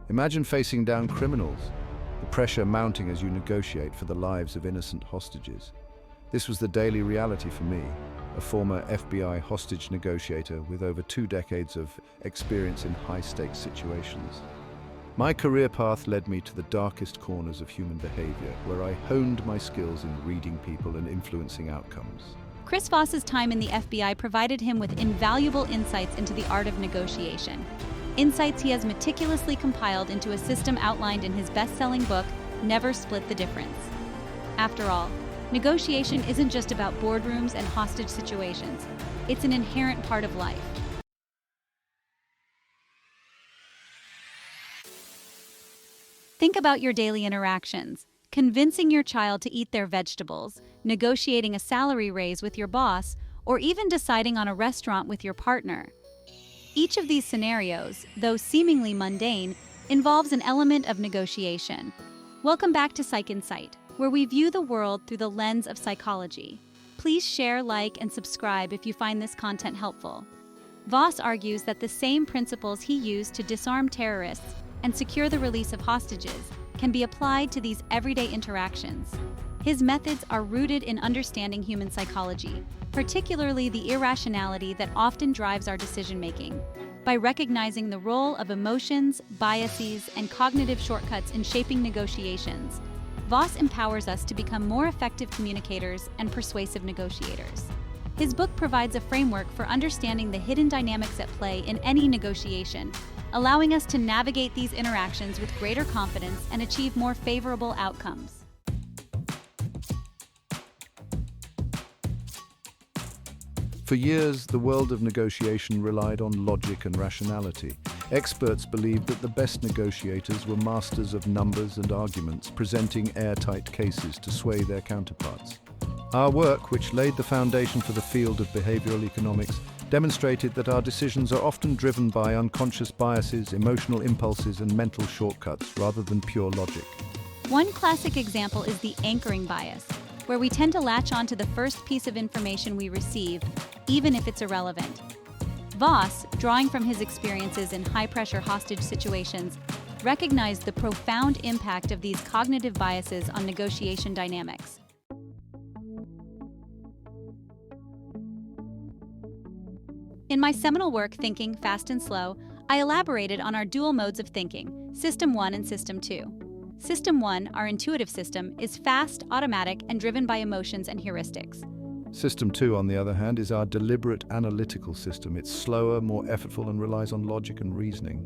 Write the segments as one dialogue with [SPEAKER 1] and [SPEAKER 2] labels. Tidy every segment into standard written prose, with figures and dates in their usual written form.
[SPEAKER 1] Imagine facing down criminals, the pressure mounting as you negotiate for the lives of innocent hostages. This was the daily reality for me, a former FBI hostage negotiator with over 2 decades of experience in high-stakes situations. My career path led me to the darkest corners of human behavior, where I honed my skills in reading people and influencing outcomes.
[SPEAKER 2] Chris Voss's time in the FBI provided him with invaluable insights into the art of negotiation. Insights he has meticulously compiled into a system outlined in his best-selling book, Never Split the Difference. After all, negotiation isn't just about boardrooms and hostage situations. It's an inherent part of life. Think about your daily interactions. Convincing your child to eat their vegetables, negotiating a salary raise with your boss, or even deciding on a restaurant with your partner. Each of these scenarios, though seemingly mundane, involves an element of negotiation. Welcome back to Psych Insight, where we view the world through the lens of psychology. Please share, like, and subscribe if you find this content helpful. Voss argues that the same principles he used to disarm terrorists and secure the release of hostages can be applied to these everyday interactions. His methods are rooted in understanding human psychology, particularly the irrationality that often drives our decision-making. By recognizing the role of emotions, biases, and cognitive shortcuts in shaping negotiations, Voss empowers us to become more effective communicators and persuasive negotiators. His book provides a framework for understanding the hidden dynamics at play in any negotiation, allowing us to navigate these interactions with greater confidence and achieve more favorable outcomes.
[SPEAKER 1] For years, the world of negotiation relied on logic and rationality. Experts believed that the best negotiators were masters of numbers and arguments, presenting airtight cases to sway their counterparts. Our work, which laid the foundation for the field of behavioral economics, demonstrated that our decisions are often driven by unconscious biases, emotional impulses, and mental shortcuts rather than pure logic.
[SPEAKER 2] One classic example is the anchoring bias, where we tend to latch on to the first piece of information we receive, even if it's irrelevant. Voss, drawing from his experiences in high-pressure hostage situations, recognized the profound impact of these cognitive biases on negotiation dynamics. In my seminal work, Thinking, Fast and Slow, I elaborated on our dual modes of thinking, System 1 and System 2. System 1, our intuitive system, is fast, automatic, and driven by emotions and heuristics.
[SPEAKER 1] System 2, on the other hand, is our deliberate analytical system. It's slower, more effortful, and relies on logic and reasoning.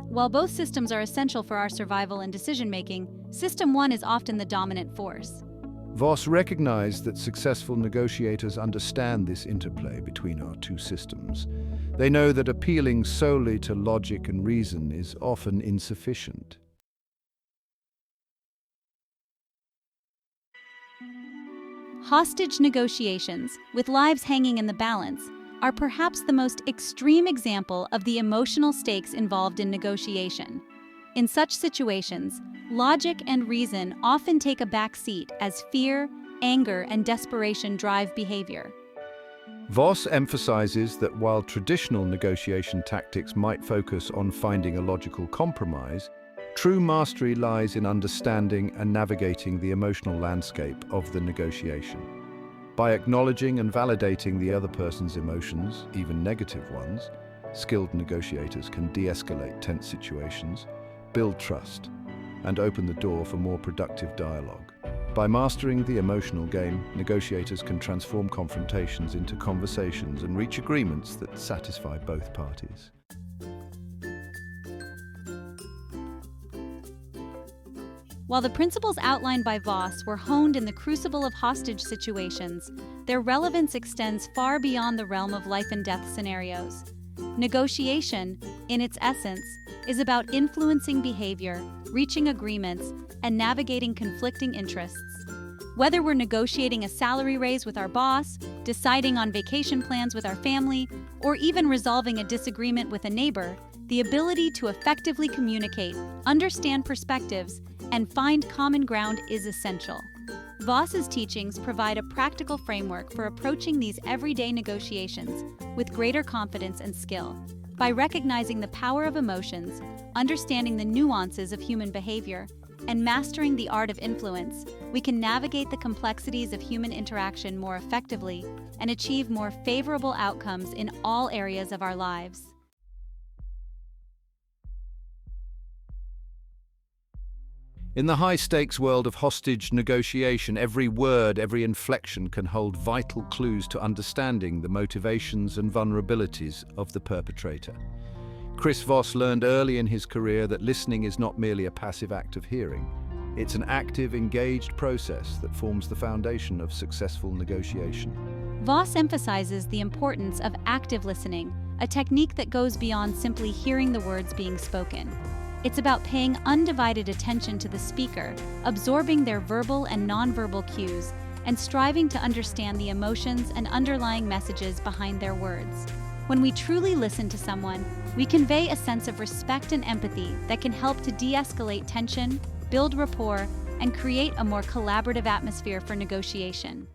[SPEAKER 2] While both systems are essential for our survival and decision-making, System 1 is often the dominant force.
[SPEAKER 1] Voss recognized that successful negotiators understand this interplay between our two systems. They know that appealing solely to logic and reason is often insufficient.
[SPEAKER 2] Hostage negotiations, with lives hanging in the balance, are perhaps the most extreme example of the emotional stakes involved in negotiation. In such situations, logic and reason often take a back seat as fear, anger, and desperation drive behavior.
[SPEAKER 1] Voss emphasizes that while traditional negotiation tactics might focus on finding a logical compromise, true mastery lies in understanding and navigating the emotional landscape of the negotiation. By acknowledging and validating the other person's emotions, even negative ones, skilled negotiators can de-escalate tense situations, build trust, and open the door for more productive dialogue. By mastering the emotional game, negotiators can transform confrontations into conversations and reach agreements that satisfy both parties.
[SPEAKER 2] While the principles outlined by Voss were honed in the crucible of hostage situations, their relevance extends far beyond the realm of life and death scenarios. Negotiation, in its essence, is about influencing behavior, reaching agreements, and navigating conflicting interests. Whether we're negotiating a salary raise with our boss, deciding on vacation plans with our family, or even resolving a disagreement with a neighbor, the ability to effectively communicate, understand perspectives, and find common ground is essential. Voss's teachings provide a practical framework for approaching these everyday negotiations with greater confidence and skill. By recognizing the power of emotions, understanding the nuances of human behavior, and mastering the art of influence, we can navigate the complexities of human interaction more effectively and achieve more favorable outcomes in all areas of our lives.
[SPEAKER 1] In the high-stakes world of hostage negotiation, every word, every inflection can hold vital clues to understanding the motivations and vulnerabilities of the perpetrator. Chris Voss learned early in his career that listening is not merely a passive act of hearing. It's an active, engaged process that forms the foundation of successful negotiation.
[SPEAKER 2] Voss emphasizes the importance of active listening, a technique that goes beyond simply hearing the words being spoken. It's about paying undivided attention to the speaker, absorbing their verbal and nonverbal cues, and striving to understand the emotions and underlying messages behind their words. When we truly listen to someone, we convey a sense of respect and empathy that can help to de-escalate tension, build rapport, and create a more collaborative atmosphere for negotiation.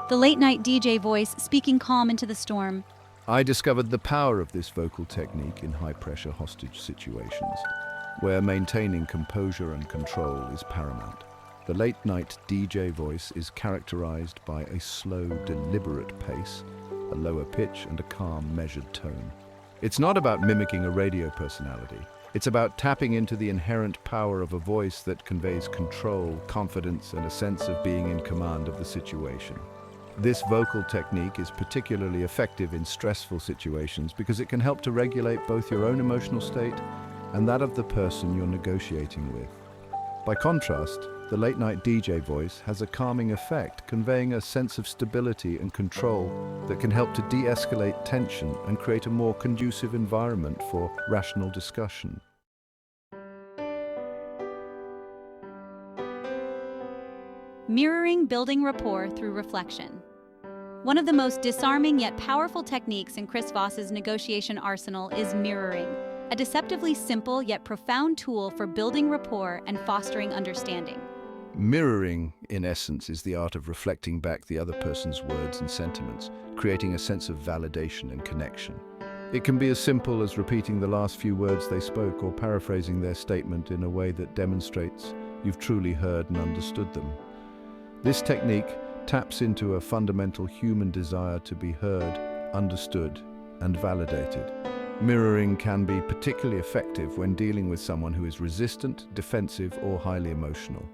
[SPEAKER 2] The late-night DJ voice speaking calm into the storm.
[SPEAKER 1] I discovered the power of this vocal technique in high-pressure hostage situations, where maintaining composure and control is paramount. The late-night DJ voice is characterized by a slow, deliberate pace, a lower pitch, and a calm, measured tone. It's not about mimicking a radio personality. It's about tapping into the inherent power of a voice that conveys control, confidence, and a sense of being in command of the situation. This vocal technique is particularly effective in stressful situations because it can help to regulate both your own emotional state and that of the person you're negotiating with. By contrast, the late-night DJ voice has a calming effect, conveying a sense of stability and control that can help to de-escalate tension and create a more conducive environment for rational discussion.
[SPEAKER 2] Mirroring, building rapport through reflection. One of the most disarming yet powerful techniques in Chris Voss's negotiation arsenal is mirroring, a deceptively simple yet profound tool for building rapport and fostering understanding.
[SPEAKER 1] Mirroring, in essence, is the art of reflecting back the other person's words and sentiments, creating a sense of validation and connection. It can be as simple as repeating the last few words they spoke or paraphrasing their statement in a way that demonstrates you've truly heard and understood them. This technique taps into a fundamental human desire to be heard, understood, and validated. Mirroring can be particularly effective when dealing with someone who is resistant, defensive, or highly emotional.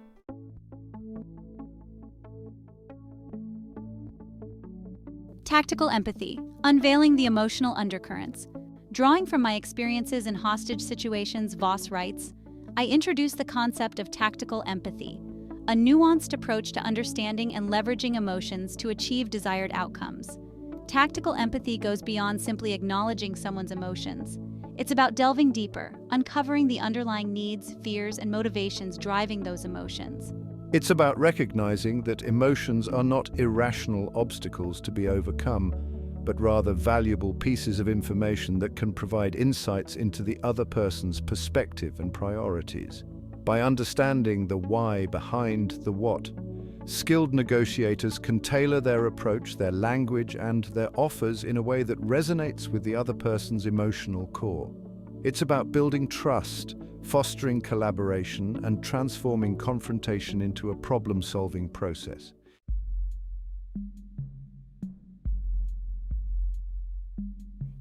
[SPEAKER 2] Tactical empathy, unveiling the emotional undercurrents. Drawing from my experiences in hostage situations, Voss writes, I introduced the concept of tactical empathy, a nuanced approach to understanding and leveraging emotions to achieve desired outcomes. Tactical empathy goes beyond simply acknowledging someone's emotions. It's about delving deeper, uncovering the underlying needs, fears, and motivations driving those emotions.
[SPEAKER 1] It's about recognizing that emotions are not irrational obstacles to be overcome, but rather valuable pieces of information that can provide insights into the other person's perspective and priorities. By understanding the why behind the what, skilled negotiators can tailor their approach, their language, and their offers in a way that resonates with the other person's emotional core. It's about building trust, fostering collaboration, and transforming confrontation into a problem-solving process.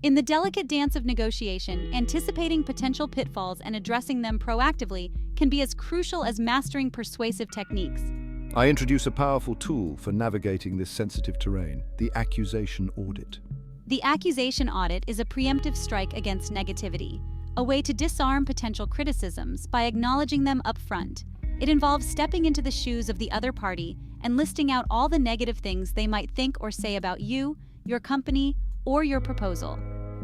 [SPEAKER 2] In the delicate dance of negotiation, anticipating potential pitfalls and addressing them proactively can be as crucial as mastering persuasive techniques.
[SPEAKER 1] I introduce a powerful tool for navigating this sensitive terrain, the accusation audit.
[SPEAKER 2] The accusation audit is a preemptive strike against negativity, a way to disarm potential criticisms by acknowledging them up front. It involves stepping into the shoes of the other party and listing out all the negative things they might think or say about you, your company, or your proposal.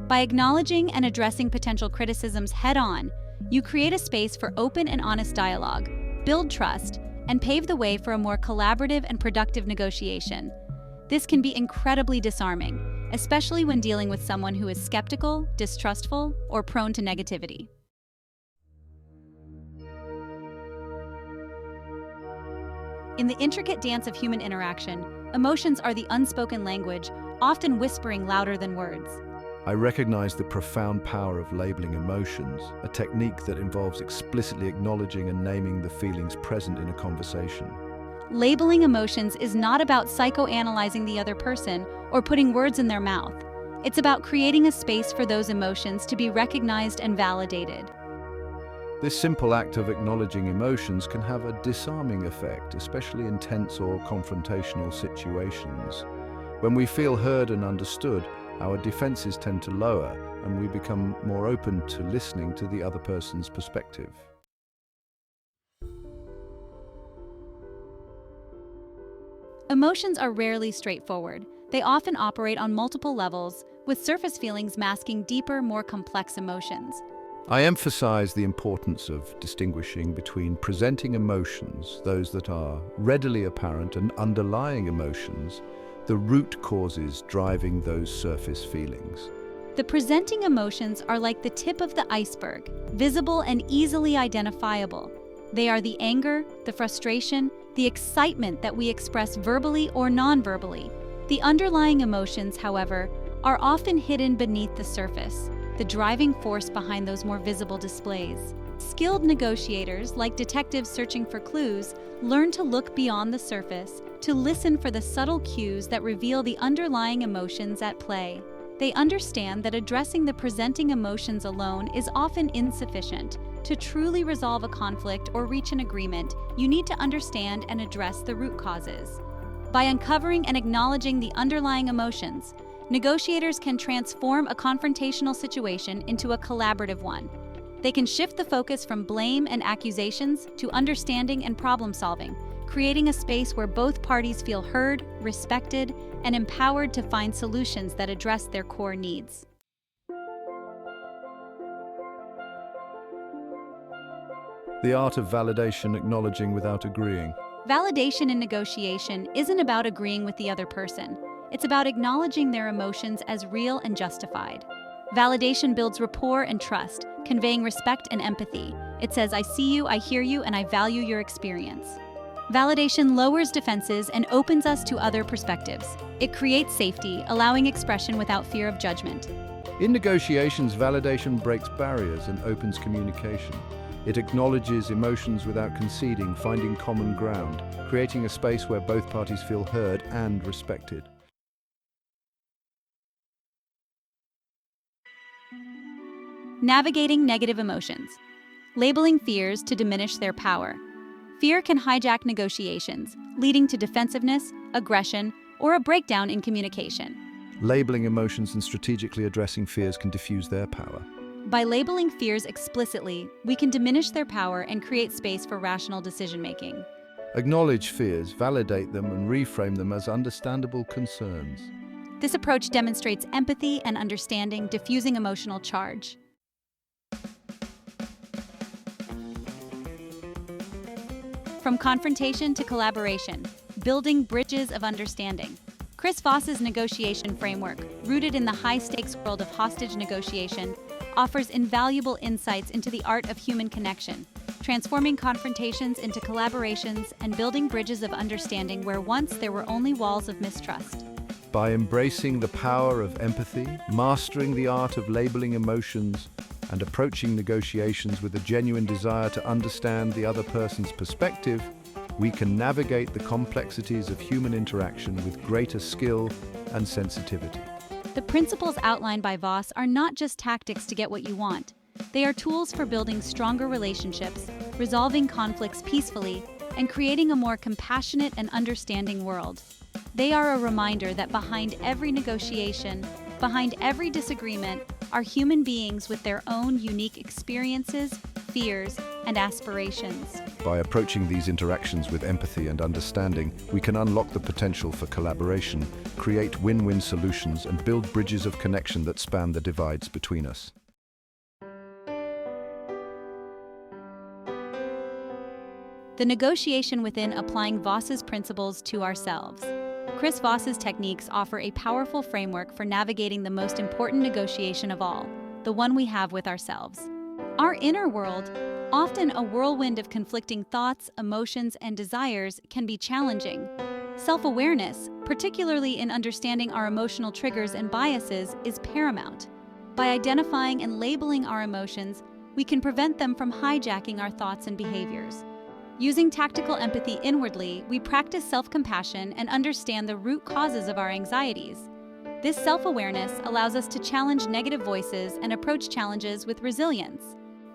[SPEAKER 2] By acknowledging and addressing potential criticisms head-on, you create a space for open and honest dialogue, build trust, and pave the way for a more collaborative and productive negotiation. This can be incredibly disarming, especially when dealing with someone who is skeptical, distrustful, or prone to negativity. In the intricate dance of human interaction, emotions are the unspoken language, often whispering louder than words.
[SPEAKER 1] I recognize the profound power of labeling emotions, a technique that involves explicitly acknowledging and naming the feelings present in a conversation.
[SPEAKER 2] Labeling emotions is not about psychoanalyzing the other person or putting words in their mouth. It's about creating a space for those emotions to be recognized and validated.
[SPEAKER 1] This simple act of acknowledging emotions can have a disarming effect, especially in tense or confrontational situations. When we feel heard and understood, our defenses tend to lower and we become more open to listening to the other person's perspective.
[SPEAKER 2] Emotions are rarely straightforward. They often operate on multiple levels, with surface feelings masking deeper, more complex emotions.
[SPEAKER 1] I emphasize the importance of distinguishing between presenting emotions, those that are readily apparent, and underlying emotions, the root causes driving those surface feelings.
[SPEAKER 2] The presenting emotions are like the tip of the iceberg, visible and easily identifiable. They are the anger, the frustration, the excitement that we express verbally or non-verbally. The underlying emotions, however, are often hidden beneath the surface, the driving force behind those more visible displays. Skilled negotiators, like detectives searching for clues, learn to look beyond the surface, to listen for the subtle cues that reveal the underlying emotions at play. They understand that addressing the presenting emotions alone is often insufficient. To truly resolve a conflict or reach an agreement, you need to understand and address the root causes. By uncovering and acknowledging the underlying emotions, negotiators can transform a confrontational situation into a collaborative one. They can shift the focus from blame and accusations to understanding and problem solving, creating a space where both parties feel heard, respected, and empowered to find solutions that address their core needs.
[SPEAKER 1] The art of validation, acknowledging without agreeing.
[SPEAKER 2] Validation in negotiation isn't about agreeing with the other person. It's about acknowledging their emotions as real and justified. Validation builds rapport and trust, conveying respect and empathy. It says, I see you, I hear you, and I value your experience. Validation lowers defenses and opens us to other perspectives. It creates safety, allowing expression without fear of judgment.
[SPEAKER 1] In negotiations, validation breaks barriers and opens communication. It acknowledges emotions without conceding, finding common ground, creating a space where both parties feel heard and respected.
[SPEAKER 2] Navigating negative emotions. Labeling fears to diminish their power. Fear can hijack negotiations, leading to defensiveness, aggression, or a breakdown in communication.
[SPEAKER 1] Labeling emotions and strategically addressing fears can diffuse their power.
[SPEAKER 2] By labeling fears explicitly, we can diminish their power and create space for rational decision-making.
[SPEAKER 1] Acknowledge fears, validate them, and reframe them as understandable concerns.
[SPEAKER 2] This approach demonstrates empathy and understanding, diffusing emotional charge. From confrontation to collaboration, building bridges of understanding. Voss's negotiation framework, rooted in the high-stakes world of hostage negotiation, offers invaluable insights into the art of human connection, transforming confrontations into collaborations and building bridges of understanding where once there were only walls of mistrust.
[SPEAKER 1] By embracing the power of empathy, mastering the art of labeling emotions, and approaching negotiations with a genuine desire to understand the other person's perspective, we can navigate the complexities of human interaction with greater skill and sensitivity.
[SPEAKER 2] The principles outlined by Voss are not just tactics to get what you want. They are tools for building stronger relationships, resolving conflicts peacefully, and creating a more compassionate and understanding world. They are a reminder that behind every negotiation, behind every disagreement, are human beings with their own unique experiences, fears, and aspirations.
[SPEAKER 1] By approaching these interactions with empathy and understanding, we can unlock the potential for collaboration, create win-win solutions, and build bridges of connection that span the divides between us.
[SPEAKER 2] The negotiation within applying Voss's principles to ourselves. Voss's techniques offer a powerful framework for navigating the most important negotiation of all, the one we have with ourselves. Our inner world, Often, a whirlwind of conflicting thoughts, emotions, and desires can be challenging. Self-awareness, particularly in understanding our emotional triggers and biases, is paramount. By identifying and labeling our emotions, we can prevent them from hijacking our thoughts and behaviors. Using tactical empathy inwardly, we practice self-compassion and understand the root causes of our anxieties. This self-awareness allows us to challenge negative voices and approach challenges with resilience.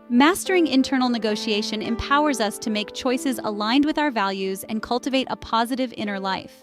[SPEAKER 2] Mastering internal negotiation empowers us to make choices aligned with our values and cultivate a positive inner life.